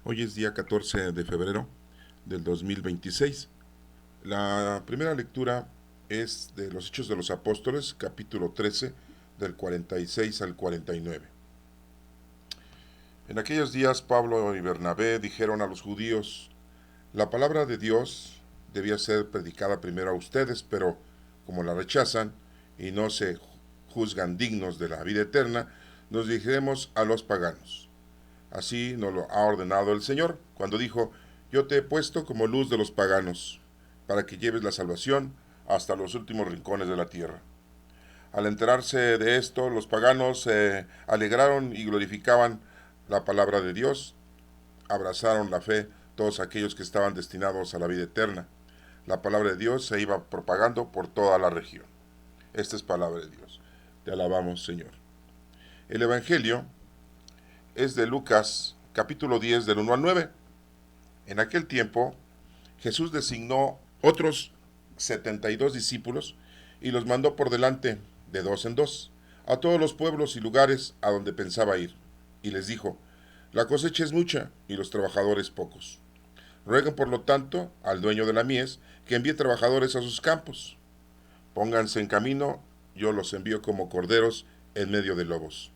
Hoy es día 14 de febrero del 2026. La primera lectura es de los Hechos de los Apóstoles, capítulo 13, del 46 al 49. En aquellos días Pablo y Bernabé dijeron a los judíos: la palabra de Dios debía ser predicada primero a ustedes, pero como la rechazan y no se juzgan dignos de la vida eterna, nos dirigiremos a los paganos. Así nos lo ha ordenado el Señor, cuando dijo: yo te he puesto como luz de los paganos, para que lleves la salvación hasta los últimos rincones de la tierra. Al enterarse de esto, los paganos se alegraron y glorificaban la palabra de Dios. Abrazaron la fe todos aquellos que estaban destinados a la vida eterna. La palabra de Dios se iba propagando por toda la región. Esta es palabra de Dios. Te alabamos, Señor. El Evangelio es de Lucas, capítulo 10, del 1 al 9. En aquel tiempo, Jesús designó otros 72 discípulos y los mandó por delante, de dos en dos, a todos los pueblos y lugares a donde pensaba ir. Y les dijo: la cosecha es mucha y los trabajadores pocos. Rueguen por lo tanto al dueño de la mies que envíe trabajadores a sus campos. Pónganse en camino, yo los envío como corderos en medio de lobos.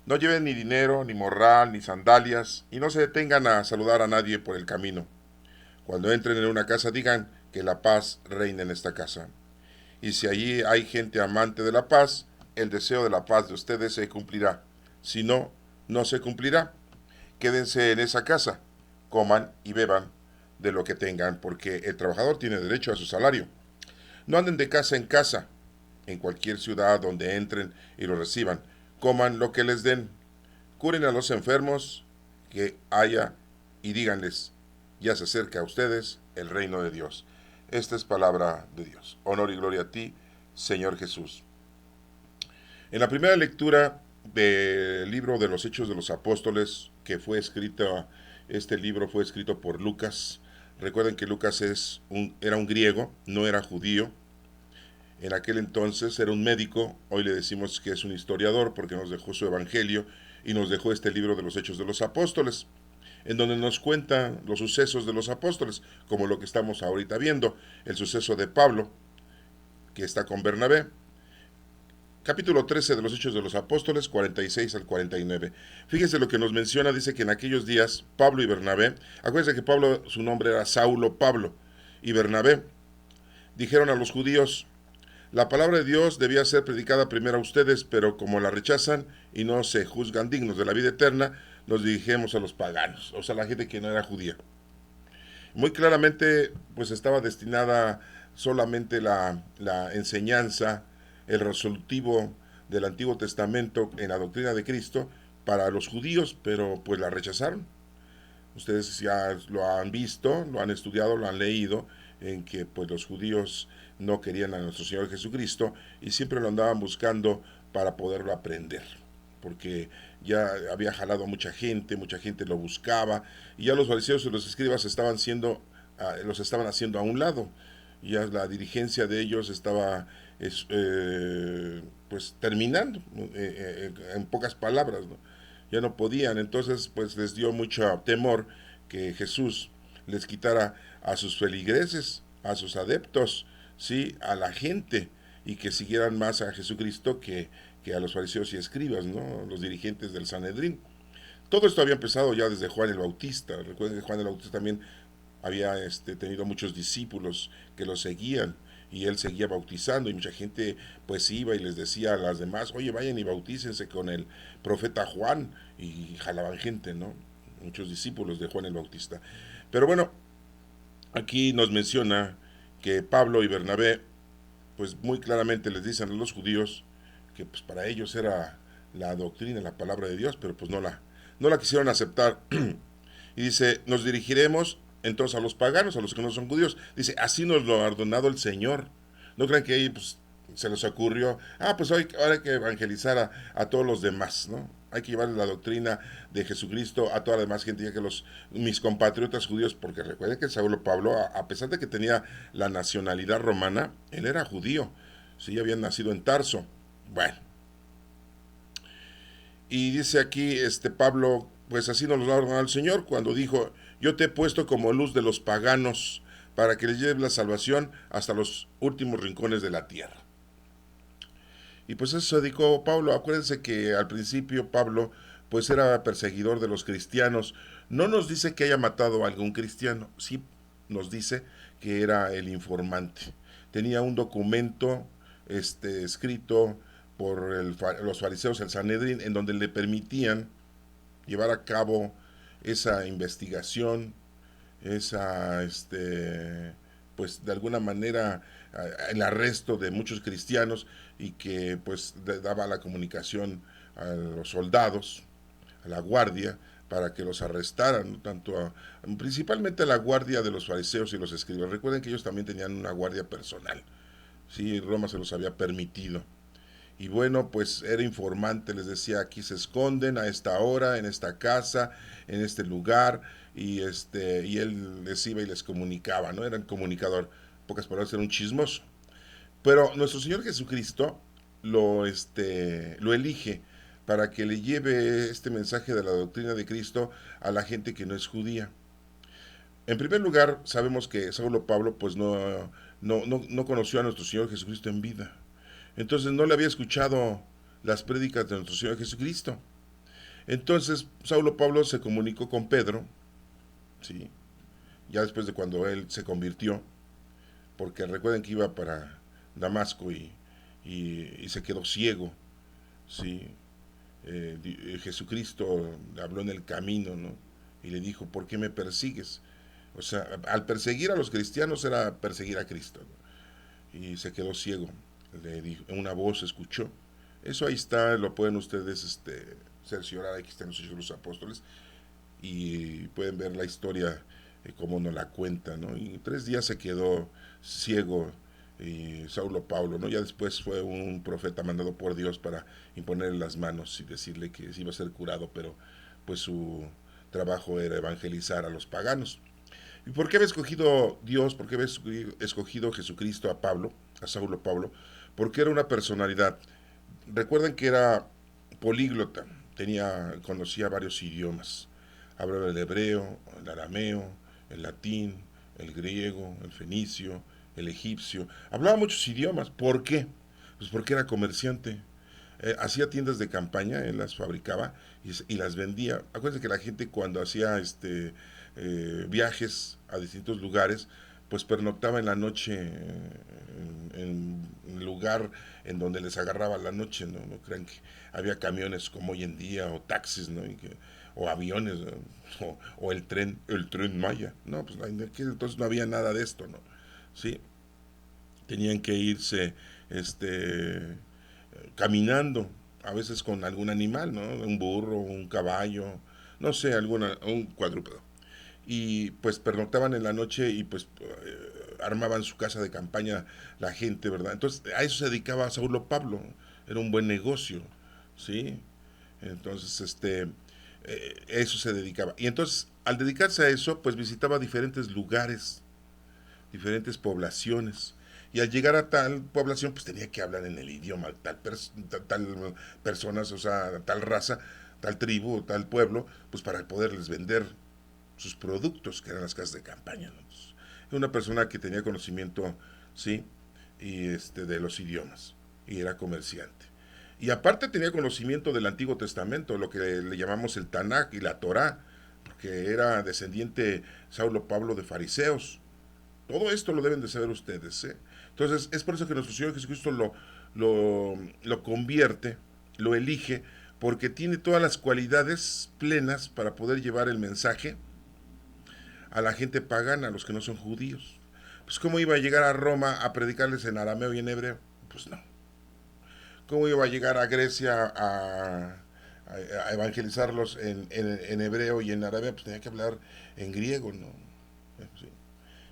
No lleven ni dinero, ni morral, ni sandalias, y no se detengan a saludar a nadie por el camino. Cuando entren en una casa, digan que la paz reina en esta casa. Y si allí hay gente amante de la paz, el deseo de la paz de ustedes se cumplirá. Si no, no se cumplirá. Quédense en esa casa, coman y beban de lo que tengan, porque el trabajador tiene derecho a su salario. No anden de casa en casa. En cualquier ciudad donde entren y lo reciban, coman lo que les den. Curen a los enfermos que haya y díganles: ya se acerca a ustedes el reino de Dios. Esta es palabra de Dios. Honor y gloria a ti, Señor Jesús. En la primera lectura del libro de los Hechos de los Apóstoles, que fue escrito, este libro fue escrito por Lucas. Recuerden que Lucas era un griego, no era judío. En aquel entonces era un médico, hoy le decimos que es un historiador porque nos dejó su evangelio y nos dejó este libro de los Hechos de los Apóstoles, en donde nos cuentan los sucesos de los apóstoles, como lo que estamos ahorita viendo, el suceso de Pablo, que está con Bernabé. Capítulo 13 de los Hechos de los Apóstoles, 46 al 49. Fíjense lo que nos menciona, dice que en aquellos días Pablo y Bernabé, acuérdense que Pablo, su nombre era Saulo Pablo, y Bernabé dijeron a los judíos: la palabra de Dios debía ser predicada primero a ustedes, pero como la rechazan y no se juzgan dignos de la vida eterna, nos dirigimos a los paganos, o sea, la gente que no era judía. Muy claramente, pues estaba destinada solamente la enseñanza, el resolutivo del Antiguo Testamento en la doctrina de Cristo para los judíos, pero pues la rechazaron. Ustedes ya lo han visto, lo han estudiado, lo han leído, en que pues los judíos no querían a nuestro Señor Jesucristo y siempre lo andaban buscando para poderlo aprender, porque ya había jalado a mucha gente lo buscaba, y ya los fariseos y los escribas los estaban haciendo a un lado. Ya la dirigencia de ellos estaba pues terminando, en pocas palabras, ¿no? Ya no podían, entonces pues les dio mucho temor que Jesús les quitara a sus feligreses, a sus adeptos, sí, a la gente, y que siguieran más a Jesucristo que a los fariseos y escribas, ¿no? Los dirigentes del Sanedrín. Todo esto había empezado ya desde Juan el Bautista. Recuerden que Juan el Bautista también había tenido muchos discípulos que lo seguían, y él seguía bautizando, y mucha gente pues iba y les decía a las demás: oye, vayan y bautícense con el profeta Juan, y jalaban gente, ¿no? Muchos discípulos de Juan el Bautista. Pero bueno, aquí nos menciona que Pablo y Bernabé pues muy claramente les dicen a los judíos que pues para ellos era la doctrina, la palabra de Dios, pero pues no la quisieron aceptar. Y dice: nos dirigiremos entonces a los paganos, a los que no son judíos. Dice: así nos lo ha ordenado el Señor. No crean que ahí pues se les ocurrió: pues hoy ahora hay que evangelizar a todos los demás, ¿no? Hay que llevar la doctrina de Jesucristo a toda la demás gente, ya que mis compatriotas judíos, porque recuerden que Saulo Pablo, a pesar de que tenía la nacionalidad romana, él era judío, sí, había nacido en Tarso. Bueno, y dice aquí Pablo pues así nos lo ha el Señor cuando dijo, yo te he puesto como luz de los paganos para que les lleves la salvación hasta los últimos rincones de la tierra. Y pues eso se dedicó Pablo. Acuérdense que al principio Pablo pues era perseguidor de los cristianos. No nos dice que haya matado a algún cristiano, sí nos dice que era el informante. Tenía un documento escrito por los fariseos, el Sanedrín, en donde le permitían llevar a cabo esa investigación, esa, pues de alguna manera el arresto de muchos cristianos y que pues daba la comunicación a los soldados, a la guardia, para que los arrestaran, ¿no? Principalmente a la guardia de los fariseos y los escribas. Recuerden que ellos también tenían una guardia personal, sí, Roma se los había permitido. Y bueno, pues era informante, les decía, aquí se esconden a esta hora, en esta casa, en este lugar, y él les iba y les comunicaba, ¿no? Era el comunicador, en pocas palabras, era un chismoso. Pero nuestro Señor Jesucristo lo elige para que le lleve este mensaje de la doctrina de Cristo a la gente que no es judía. En primer lugar, sabemos que Saulo Pablo pues no conoció a nuestro Señor Jesucristo en vida. Entonces no le había escuchado las prédicas de nuestro Señor Jesucristo. Entonces Saulo Pablo se comunicó con Pedro, ¿sí? Ya después de cuando él se convirtió, porque recuerden que iba para Damasco y se quedó ciego, ¿sí? Jesucristo le habló en el camino, ¿no? Y le dijo, ¿por qué me persigues? O sea, al perseguir a los cristianos era perseguir a Cristo, ¿no? Y se quedó ciego. Le dijo, una voz escuchó. Eso ahí está, lo pueden ustedes cerciorar, aquí están los Hechos de los Apóstoles, y pueden ver la historia como nos la cuenta, ¿no? Y 3 días se quedó ciego Saulo Paulo, ¿no? Ya después fue un profeta mandado por Dios para imponerle las manos y decirle que iba a ser curado, pero pues su trabajo era evangelizar a los paganos. ¿Y por qué había escogido Dios? ¿Por qué había escogido Jesucristo a Pablo, a Saulo Pablo? Porque era una personalidad. Recuerden que era políglota, conocía varios idiomas. Hablaba el hebreo, el arameo, el latín, el griego, el fenicio, el egipcio. Hablaba muchos idiomas. ¿Por qué? Pues porque era comerciante. Hacía tiendas de campaña, él las fabricaba y las vendía. Acuérdense que la gente cuando hacía viajes a distintos lugares, pues pernoctaba en la noche en el lugar en donde les agarraba la noche, ¿no? No crean que había camiones como hoy en día, o taxis, ¿no? O aviones, ¿no? O el tren Maya. No, pues en aquel entonces no había nada de esto, ¿no? Sí, tenían que irse caminando, a veces con algún animal, ¿no? Un burro, un caballo, no sé, un cuadrúpedo. Y pues pernoctaban en la noche y pues armaban su casa de campaña la gente, ¿verdad? Entonces a eso se dedicaba Saulo Pablo, era un buen negocio, ¿sí? Entonces, eso se dedicaba. Y entonces, al dedicarse a eso, pues visitaba diferentes lugares, diferentes poblaciones. Y al llegar a tal población, pues tenía que hablar en el idioma tal personas, o sea, tal raza, tal tribu, tal pueblo, pues para poderles vender sus productos, que eran las casas de campaña, ¿no? Entonces, una persona que tenía conocimiento, sí, de los idiomas, y era comerciante. Y aparte tenía conocimiento del Antiguo Testamento, lo que le llamamos el Tanakh y la Torá, porque era descendiente Saulo Pablo de fariseos. Todo esto lo deben de saber ustedes, ¿eh? Entonces, es por eso que nuestro Señor Jesucristo lo convierte, lo elige, porque tiene todas las cualidades plenas para poder llevar el mensaje a la gente pagana, a los que no son judíos. Pues ¿cómo iba a llegar a Roma a predicarles en arameo y en hebreo? Pues no. ¿Cómo iba a llegar a Grecia a evangelizarlos en hebreo y en arameo? Pues tenía que hablar en griego, ¿no? Sí.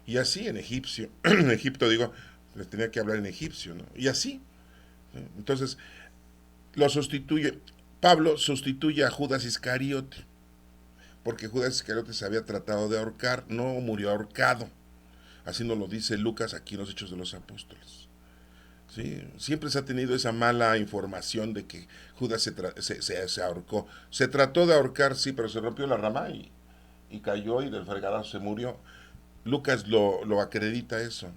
Y así en egipcio, en Egipto digo, les tenía que hablar en egipcio, ¿no? Y así. ¿Sí? Entonces, lo sustituye, Pablo sustituye a Judas Iscariote, porque Judas Iscariote se había tratado de ahorcar, no murió ahorcado. Así nos lo dice Lucas aquí en los Hechos de los Apóstoles. ¿sí? Siempre se ha tenido esa mala información de que Judas se ahorcó. Se trató de ahorcar, sí, pero se rompió la rama y cayó y del fregadazo se murió. Lucas lo acredita eso.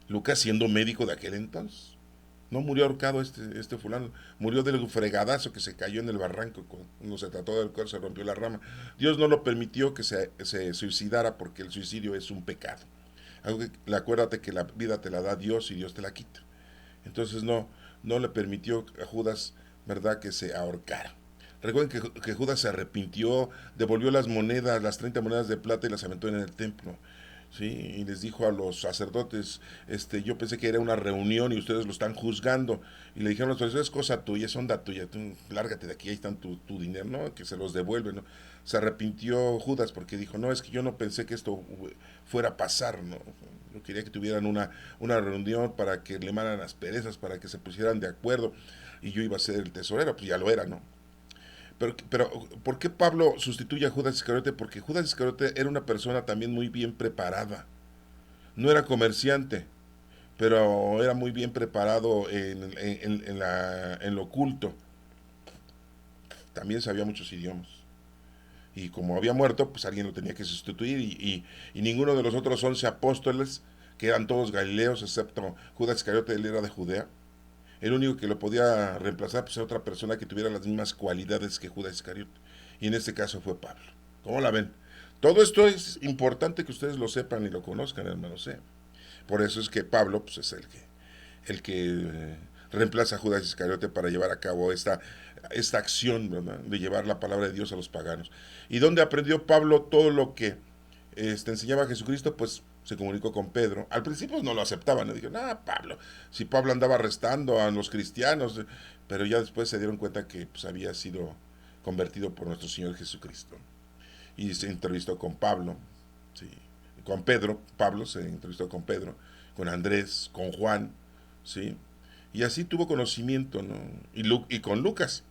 Lucas siendo médico de aquel entonces. No murió ahorcado este fulano, murió del fregadazo que se cayó en el barranco cuando se trató de ahorcar, se rompió la rama. Dios no lo permitió que se suicidara porque el suicidio es un pecado. Acuérdate que la vida te la da Dios y Dios te la quita. Entonces no le permitió a Judas, ¿verdad?, que se ahorcara. Recuerden que Judas se arrepintió, devolvió las monedas, las 30 monedas de plata y las aventó en el templo. ¿Sí? Y les dijo a los sacerdotes, yo pensé que era una reunión y ustedes lo están juzgando. Y le dijeron, eso es cosa tuya, es onda tuya, tú lárgate de aquí, ahí están tu dinero, ¿no? Que se los devuelven, ¿no? Se arrepintió Judas porque dijo, no, es que yo no pensé que esto fuera a pasar, ¿no? Yo quería que tuvieran una reunión para que le mandaran las perezas, para que se pusieran de acuerdo, y yo iba a ser el tesorero, pues ya lo era, ¿no? Pero, ¿por qué Pablo sustituye a Judas Iscariote? Porque Judas Iscariote era una persona también muy bien preparada. No era comerciante, pero era muy bien preparado en lo oculto. También sabía muchos idiomas. Y como había muerto, pues alguien lo tenía que sustituir. Y ninguno de los otros 11 apóstoles, que eran todos galileos, excepto Judas Iscariote, él era de Judea. El único que lo podía reemplazar pues era otra persona que tuviera las mismas cualidades que Judas Iscariote. Y en este caso fue Pablo. ¿Cómo la ven? Todo esto es importante que ustedes lo sepan y lo conozcan, hermanos. Por eso es que Pablo pues, es el que reemplaza a Judas Iscariote para llevar a cabo esta acción, ¿verdad?, de llevar la palabra de Dios a los paganos. ¿Y dónde aprendió Pablo todo lo que enseñaba Jesucristo? Pues se comunicó con Pedro. Al principio no lo aceptaban, ¿no? Dijeron, Pablo, si Pablo andaba arrestando a los cristianos, pero ya después se dieron cuenta que pues, había sido convertido por nuestro Señor Jesucristo. Y se entrevistó con Pablo, ¿sí? Con Pedro, Pablo se entrevistó con Pedro, con Andrés, con Juan, ¿sí? Y así tuvo conocimiento, ¿no? Y con Lucas,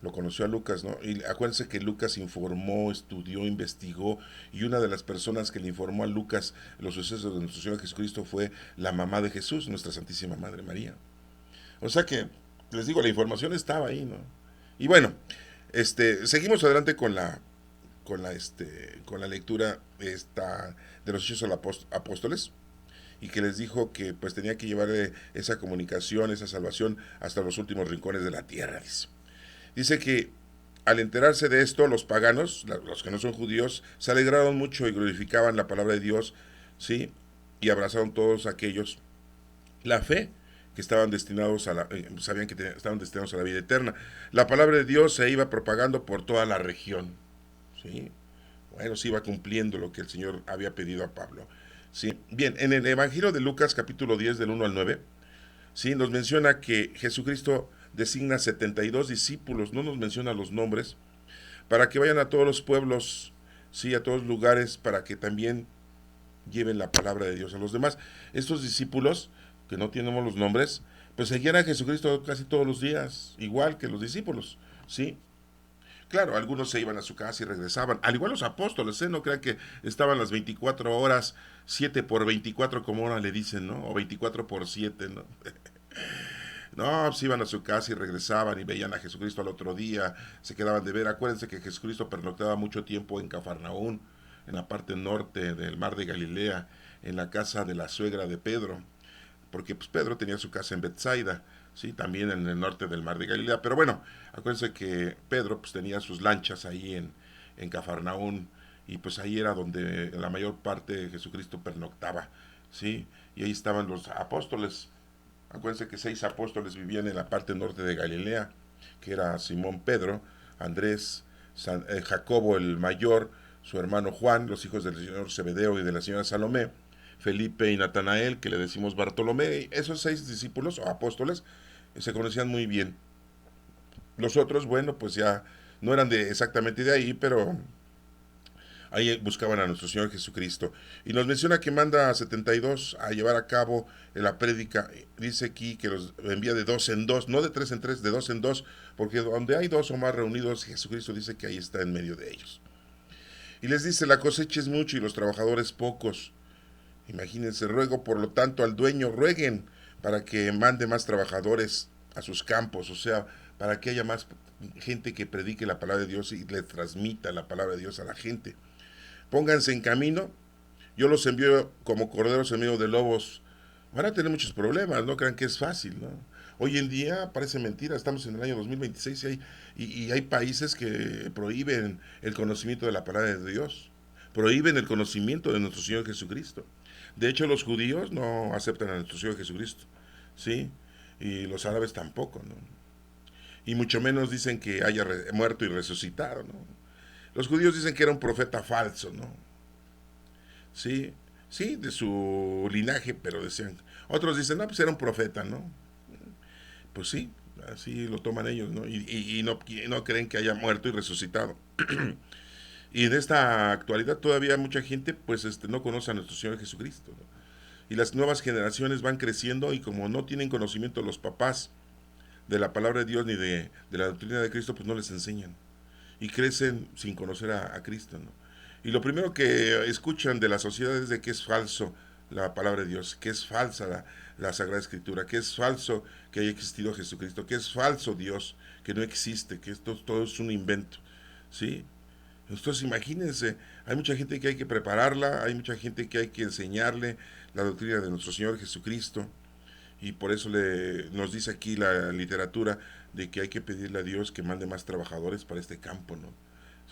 lo conoció a Lucas, ¿no? Y acuérdense que Lucas informó, estudió, investigó, y una de las personas que le informó a Lucas los sucesos de nuestro Señor Jesucristo fue la mamá de Jesús, nuestra Santísima Madre María. O sea que, les digo, la información estaba ahí, ¿no? Y bueno, seguimos adelante con la lectura de los Hechos de los Apóstoles, y que les dijo que pues tenía que llevar esa comunicación, esa salvación hasta los últimos rincones de la tierra. Dice que al enterarse de esto, los paganos, los que no son judíos, se alegraron mucho y glorificaban la palabra de Dios, ¿sí? Y abrazaron todos aquellos la fe que estaban destinados sabían que estaban destinados a la vida eterna. La palabra de Dios se iba propagando por toda la región, ¿sí? Bueno, se iba cumpliendo lo que el Señor había pedido a Pablo. ¿Sí? Bien, en el Evangelio de Lucas capítulo 10 del 1 al 9, ¿sí?, nos menciona que Jesucristo designa 72 discípulos, no nos menciona los nombres, para que vayan a todos los pueblos, sí, a todos los lugares, para que también lleven la palabra de Dios a los demás. Estos discípulos, que no tenemos los nombres, pues seguían a Jesucristo casi todos los días, igual que los discípulos, ¿sí? Claro, algunos se iban a su casa y regresaban, al igual los apóstoles, no crean que estaban las 24 horas, 7 por 24 como ahora le dicen, ¿no? O 24 por 7, ¿no? No, pues iban a su casa y regresaban y veían a Jesucristo al otro día, se quedaban de ver. Acuérdense que Jesucristo pernoctaba mucho tiempo en Cafarnaún, en la parte norte del mar de Galilea, en la casa de la suegra de Pedro, porque pues Pedro tenía su casa en Bethsaida, sí, también en el norte del mar de Galilea. Pero bueno, acuérdense que Pedro pues tenía sus lanchas ahí en Cafarnaún, y pues ahí era donde la mayor parte de Jesucristo pernoctaba, sí, y ahí estaban los apóstoles. Acuérdense que 6 apóstoles vivían en la parte norte de Galilea, que era Simón Pedro, Andrés, Jacobo el mayor, su hermano Juan, los hijos del señor Zebedeo y de la señora Salomé, Felipe y Natanael, que le decimos Bartolomé. Esos 6 discípulos o apóstoles se conocían muy bien. Los otros, bueno, pues ya no eran exactamente de ahí, pero ahí buscaban a nuestro Señor Jesucristo. Y nos menciona que manda a 72 a llevar a cabo la prédica. Dice aquí que los envía de 2 en 2, no de 3 en 3, de 2 en 2, porque donde hay 2 o más reunidos, Jesucristo dice que ahí está en medio de ellos. Y les dice, la cosecha es mucho y los trabajadores pocos. Imagínense, ruego por lo tanto al dueño, rueguen para que mande más trabajadores a sus campos, o sea, para que haya más gente que predique la palabra de Dios y le transmita la palabra de Dios a la gente. Pónganse en camino, yo los envío como corderos en medio de lobos. Van a tener muchos problemas, no crean que es fácil, ¿no? Hoy en día parece mentira, estamos en el año 2026 y hay países que prohíben el conocimiento de la palabra de Dios, prohíben el conocimiento de nuestro Señor Jesucristo. De hecho, los judíos no aceptan a nuestro Señor Jesucristo, ¿sí? Y los árabes tampoco, ¿no? Y mucho menos dicen que haya muerto y resucitado, ¿no? Los judíos dicen que era un profeta falso, ¿no? Sí, sí, de su linaje, pero decían, otros dicen, no, pues era un profeta, ¿no? Pues sí, así lo toman ellos, ¿no? Y no creen que haya muerto y resucitado. Y en esta actualidad todavía mucha gente, pues, no conoce a nuestro Señor Jesucristo, ¿no? Y las nuevas generaciones van creciendo y como no tienen conocimiento los papás de la palabra de Dios ni de la doctrina de Cristo, pues no les enseñan. Y crecen sin conocer a Cristo, ¿no? Y lo primero que escuchan de la sociedad es de que es falso la palabra de Dios, que es falsa la Sagrada Escritura, que es falso que haya existido Jesucristo, que es falso Dios, que no existe, que esto todo es un invento, ¿sí? Entonces imagínense, hay mucha gente que hay que prepararla, hay mucha gente que hay que enseñarle la doctrina de nuestro Señor Jesucristo, y por eso nos dice aquí la literatura de que hay que pedirle a Dios que mande más trabajadores para este campo, ¿no?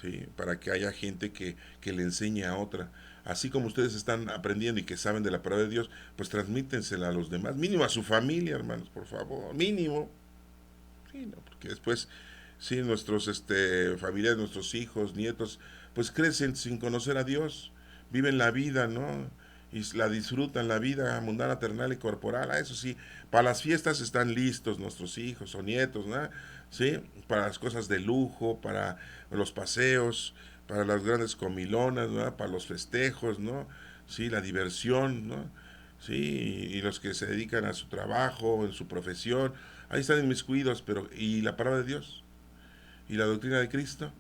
¿Sí? Para que haya gente que le enseñe a otra. Así como ustedes están aprendiendo y que saben de la palabra de Dios, pues transmítensela a los demás, mínimo a su familia, hermanos, por favor, mínimo. Sí, ¿no? Porque después, sí, nuestros familiares, nuestros hijos, nietos, pues crecen sin conocer a Dios, viven la vida, ¿no? Y la disfrutan, la vida mundana, terrenal y corporal. Eso sí, para las fiestas están listos nuestros hijos o nietos, ¿no? Sí, para las cosas de lujo, para los paseos, para las grandes comilonas, ¿no? Para los festejos, ¿no? Sí, la diversión, ¿no? Sí, y los que se dedican a su trabajo, en su profesión, ahí están inmiscuidos, pero ¿y la palabra de Dios? ¿Y la doctrina de Cristo?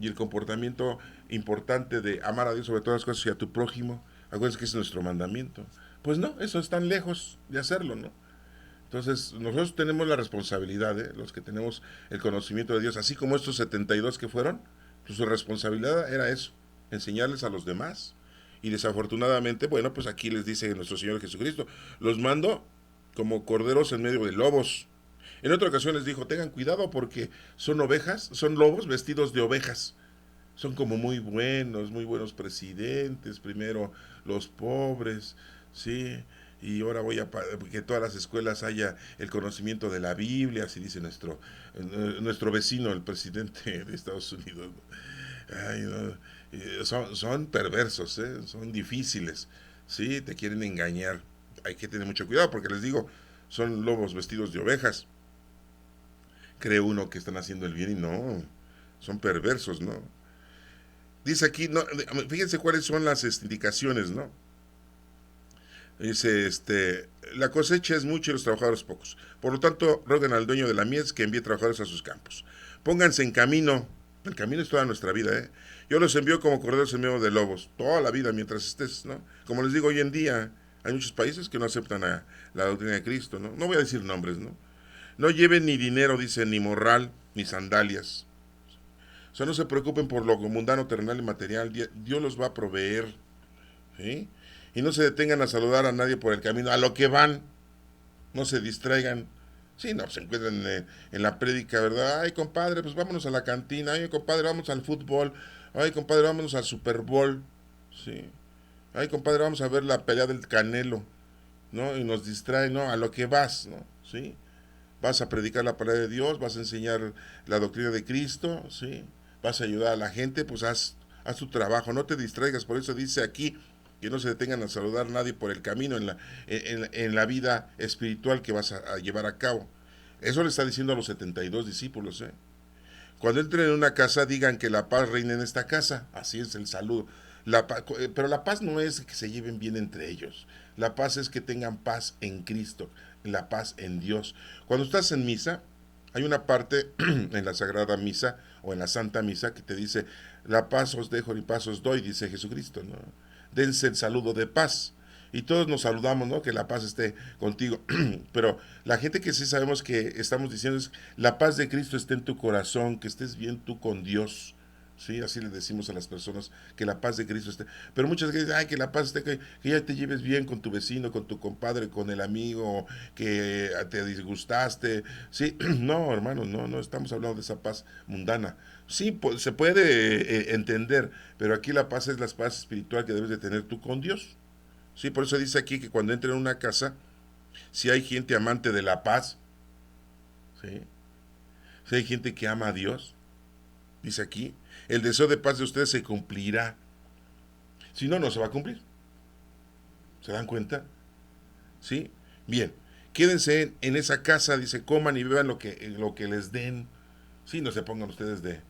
¿Y el comportamiento importante de amar a Dios sobre todas las cosas y a tu prójimo? Acuérdense que es nuestro mandamiento. Pues no, eso están lejos de hacerlo, ¿no? Entonces, nosotros tenemos la responsabilidad, ¿eh? Los que tenemos el conocimiento de Dios, así como estos 72 que fueron, pues su responsabilidad era eso, enseñarles a los demás. Y desafortunadamente, bueno, pues aquí les dice nuestro Señor Jesucristo, los mando como corderos en medio de lobos. En otra ocasión les dijo, tengan cuidado porque son ovejas, son lobos vestidos de ovejas. Son como muy buenos presidentes, primero los pobres, ¿sí? Y ahora voy a que todas las escuelas haya el conocimiento de la Biblia, así dice nuestro vecino, el presidente de Estados Unidos. Ay, no. Son perversos, ¿eh? Son difíciles, ¿sí? Te quieren engañar. Hay que tener mucho cuidado porque les digo, son lobos vestidos de ovejas. Cree uno que están haciendo el bien y no, son perversos, ¿no? Dice aquí, no, fíjense cuáles son las indicaciones, ¿no? Dice, la cosecha es mucha y los trabajadores pocos. Por lo tanto, roguen al dueño de la mies que envíe trabajadores a sus campos. Pónganse en camino. El camino es toda nuestra vida, ¿eh? Yo los envío como corderos en medio de lobos. Toda la vida mientras estés, ¿no? Como les digo, hoy en día hay muchos países que no aceptan la doctrina de Cristo, ¿no? No voy a decir nombres, ¿no? No lleven ni dinero, dice, ni morral, ni sandalias. O sea, no se preocupen por lo mundano, terrenal y material. Dios los va a proveer, ¿sí? Y no se detengan a saludar a nadie por el camino. A lo que van, no se distraigan. Sí, no, se encuentran en la prédica, ¿verdad? Ay, compadre, pues vámonos a la cantina. Ay, compadre, vamos al fútbol. Ay, compadre, vámonos al Super Bowl. Sí. Ay, compadre, vamos a ver la pelea del Canelo, ¿no? Y nos distrae, ¿no? A lo que vas, ¿no? Sí. Vas a predicar la palabra de Dios, vas a enseñar la doctrina de Cristo, ¿sí? Vas a ayudar a la gente, pues haz tu trabajo, no te distraigas. Por eso dice aquí que no se detengan a saludar a nadie por el camino en la vida espiritual que vas a llevar a cabo. Eso le está diciendo a los 72 discípulos, ¿eh? Cuando entren en una casa, digan que la paz reina en esta casa. Así es el saludo. Pero la paz no es que se lleven bien entre ellos. La paz es que tengan paz en Cristo, la paz en Dios. Cuando estás en misa, hay una parte en la Sagrada Misa o en la Santa Misa que te dice, la paz os dejo y paz os doy, dice Jesucristo, ¿no? Dense el saludo de paz. y todos nos saludamos, ¿no? Que la paz esté contigo. Pero la gente que sí sabemos que estamos diciendo es, la paz de Cristo esté en tu corazón, que estés bien tú con Dios. Sí, así le decimos a las personas, que la paz de Cristo esté. Pero muchas veces, ay, que la paz esté, que ya te lleves bien con tu vecino, con tu compadre, con el amigo, que te disgustaste. Sí, no, hermanos, no, no estamos hablando de esa paz mundana. Sí, se puede entender, pero aquí la paz es la paz espiritual que debes de tener tú con Dios. Sí, por eso dice aquí que cuando entre en una casa, si hay gente amante de la paz, ¿sí? Si hay gente que ama a Dios, dice aquí, el deseo de paz de ustedes se cumplirá. Si no, no se va a cumplir. ¿Se dan cuenta? ¿Sí? Bien, quédense en esa casa, dice, coman y beban lo que les den. Sí, no se pongan ustedes de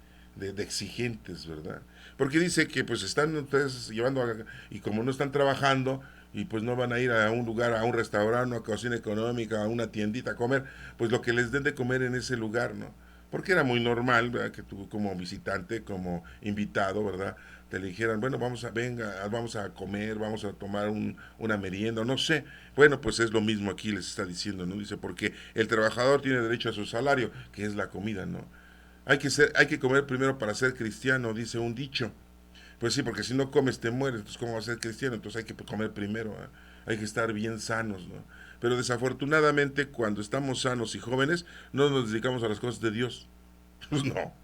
exigentes, ¿verdad? Porque dice que pues están ustedes llevando, y como no están trabajando, y pues no van a ir a un lugar, a un restaurante, a una cocina económica, a una tiendita a comer, pues lo que les den de comer en ese lugar, ¿no? Porque era muy normal, ¿verdad? Que tú como visitante, como invitado, ¿verdad? Te le dijeran, bueno, venga, vamos a comer, vamos a tomar una merienda, no sé. Bueno, pues es lo mismo aquí les está diciendo, ¿no? Dice, porque el trabajador tiene derecho a su salario, que es la comida, ¿no? Hay que comer primero para ser cristiano, dice un dicho. Pues sí, porque si no comes te mueres, entonces ¿cómo vas a ser cristiano? Entonces hay que comer primero, ¿eh? Hay que estar bien sanos, ¿no? Pero desafortunadamente cuando estamos sanos y jóvenes no nos dedicamos a las cosas de Dios. Pues no.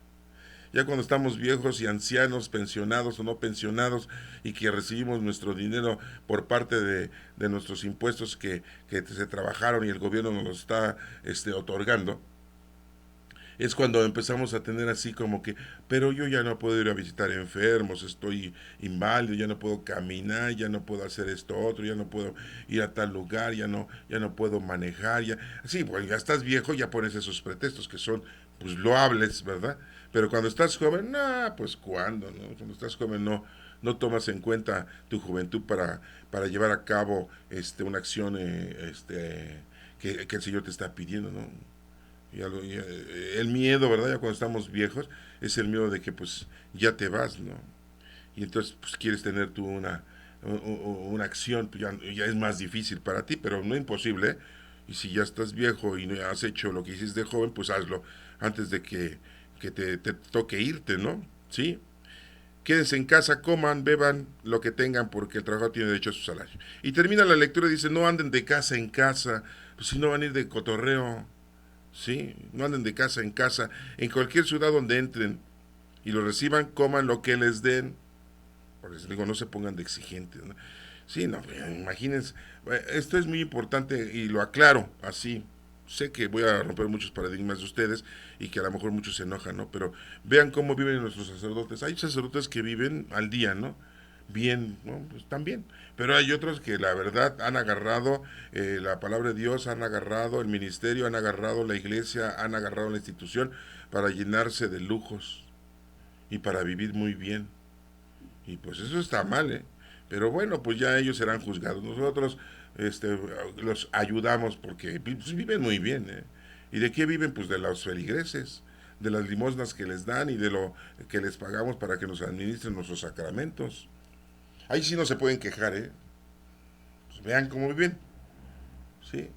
Ya cuando estamos viejos y ancianos, pensionados o no pensionados, y que recibimos nuestro dinero por parte de nuestros impuestos que se trabajaron y el gobierno nos lo está otorgando, es cuando empezamos a tener así como que, pero yo ya no puedo ir a visitar enfermos, estoy inválido, ya no puedo caminar, ya no puedo hacer esto otro, ya no puedo ir a tal lugar, ya no puedo manejar, ya, sí, pues ya estás viejo, ya pones esos pretextos que son pues loables, ¿verdad? Pero cuando estás joven, nah, pues cuándo, ¿no? Cuando estás joven no tomas en cuenta tu juventud para llevar a cabo una acción que el Señor te está pidiendo, ¿no? El miedo, ¿verdad? Ya cuando estamos viejos, es el miedo de que pues ya te vas, ¿no? Y entonces pues quieres tener tú una acción, pues ya es más difícil para ti, pero no imposible, ¿eh? Y si ya estás viejo y no has hecho lo que hiciste de joven, pues hazlo antes de que te toque irte, ¿no? ¿Sí? Quédense en casa, coman, beban lo que tengan, porque el trabajador tiene derecho a su salario. Y termina la lectura y dice, no anden de casa en casa, pues si no van a ir de cotorreo, ¿sí? No anden de casa en casa. En cualquier ciudad donde entren y lo reciban, coman lo que les den. Por eso digo, no se pongan de exigentes, ¿no? Sí, no, imagínense. Esto es muy importante y lo aclaro así. Sé que voy a romper muchos paradigmas de ustedes y que a lo mejor muchos se enojan, ¿no? Pero vean cómo viven nuestros sacerdotes. Hay sacerdotes que viven al día, ¿no? Bien, ¿no? Pues también. Pero hay otros que la verdad han agarrado la palabra de Dios, han agarrado el ministerio, han agarrado la iglesia, han agarrado la institución para llenarse de lujos y para vivir muy bien. Y pues eso está mal, ¿eh? Pero bueno, pues ya ellos serán juzgados. Nosotros los ayudamos porque pues, viven muy bien, ¿eh? ¿Y de qué viven? Pues de los feligreses, de las limosnas que les dan y de lo que les pagamos para que nos administren nuestros sacramentos. Ahí sí no se pueden quejar, ¿eh? Pues vean cómo viven, ¿sí?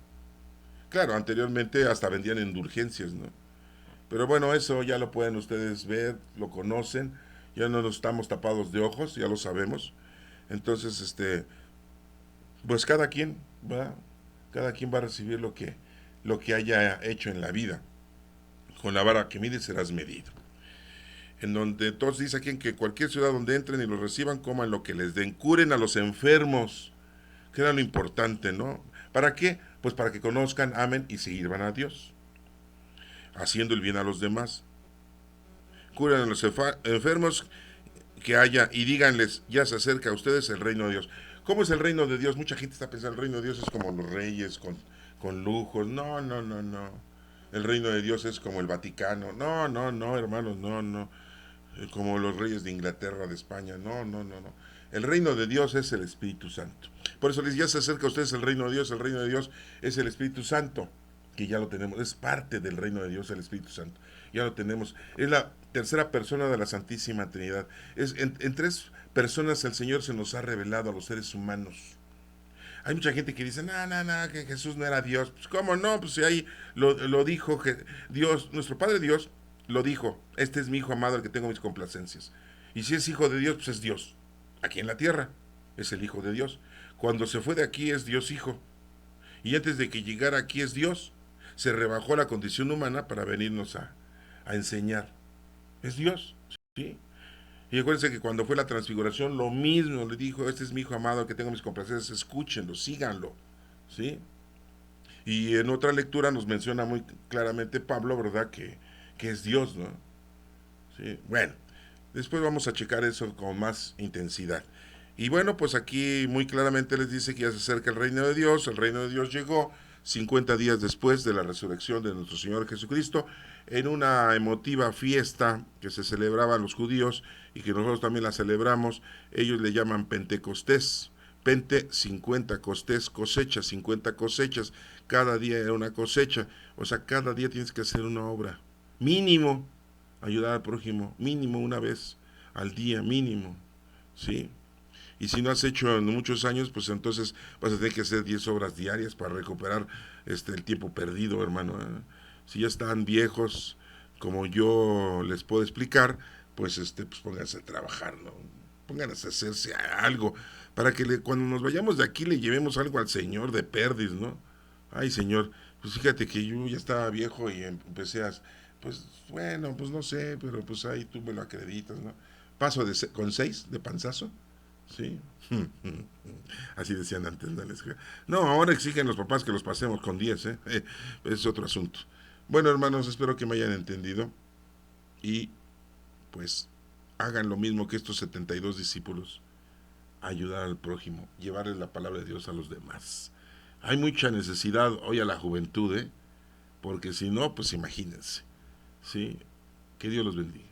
Claro, anteriormente hasta vendían indulgencias, ¿no? Pero bueno, eso ya lo pueden ustedes ver, lo conocen, ya no nos estamos tapados de ojos, ya lo sabemos. Entonces, pues cada quien va, cada quien va a recibir lo que haya hecho en la vida. Con la vara que mide serás medido. En donde todos dice aquí en que cualquier ciudad donde entren y los reciban, coman lo que les den, curen a los enfermos, que era lo importante, ¿no? ¿Para qué? Pues para que conozcan, amen y sirvan a Dios, haciendo el bien a los demás. Curen a los enfermos que haya y díganles, ya se acerca a ustedes el reino de Dios. ¿Cómo es el reino de Dios? Mucha gente está pensando, el reino de Dios es como los reyes, con lujos. No, no, no, no. El reino de Dios es como el Vaticano. No, no, no, hermanos, no, no. Como los reyes de Inglaterra, de España. No, no, no, no. El reino de Dios es el Espíritu Santo. Por eso les ya se acerca a ustedes el reino de Dios. El reino de Dios es el Espíritu Santo, que ya lo tenemos. Es parte del reino de Dios el Espíritu Santo. Ya lo tenemos. Es la tercera persona de la Santísima Trinidad. En tres personas el Señor se nos ha revelado a los seres humanos. Hay mucha gente que dice, no, no, no, que Jesús no era Dios. Pues cómo no, pues si ahí lo dijo Dios, nuestro Padre Dios lo dijo, este es mi hijo amado, el que tengo mis complacencias. Y si es hijo de Dios, pues es Dios. Aquí en la tierra es el hijo de Dios. Cuando se fue de aquí es Dios hijo. Y antes de que llegara aquí es Dios. Se rebajó a la condición humana para venirnos a enseñar. Es Dios, ¿sí? Y acuérdense que cuando fue la transfiguración, lo mismo le dijo, este es mi hijo amado, que tengo mis complacencias, escúchenlo, síganlo, ¿sí? Y en otra lectura nos menciona muy claramente Pablo, ¿verdad? Que es Dios, ¿no? ¿Sí? Bueno, después vamos a checar eso con más intensidad. Y bueno, pues aquí muy claramente les dice que ya se acerca el reino de Dios llegó 50 días después de la resurrección de nuestro Señor Jesucristo, en una emotiva fiesta que se celebraba los judíos y que nosotros también la celebramos. Ellos le llaman Pentecostés. Pente 50, costés cosecha, 50 cosechas, cada día era una cosecha, o sea, cada día tienes que hacer una obra, mínimo, ayudar al prójimo, mínimo una vez al día, mínimo, ¿sí? Y si no has hecho en muchos años, pues entonces vas a tener que hacer 10 obras diarias para recuperar el tiempo perdido, hermano. Si ya están viejos, como yo les puedo explicar, pues pues pónganse a trabajar, ¿no? Pónganse a hacerse algo, para que cuando nos vayamos de aquí le llevemos algo al Señor de perdiz, ¿no? Ay, Señor, pues fíjate que yo ya estaba viejo y empecé pues bueno, pues no sé, pero pues ahí tú me lo acreditas, ¿no? Paso con 6 de panzazo. Sí. Así decían antes, ¿no? No, ahora exigen los papás que los pasemos con 10, ¿eh? Es otro asunto. Bueno, hermanos, espero que me hayan entendido y pues hagan lo mismo que estos 72 discípulos, ayudar al prójimo, llevarle la palabra de Dios a los demás. Hay mucha necesidad hoy a la juventud, ¿eh? Porque si no, pues imagínense, ¿sí? Que Dios los bendiga.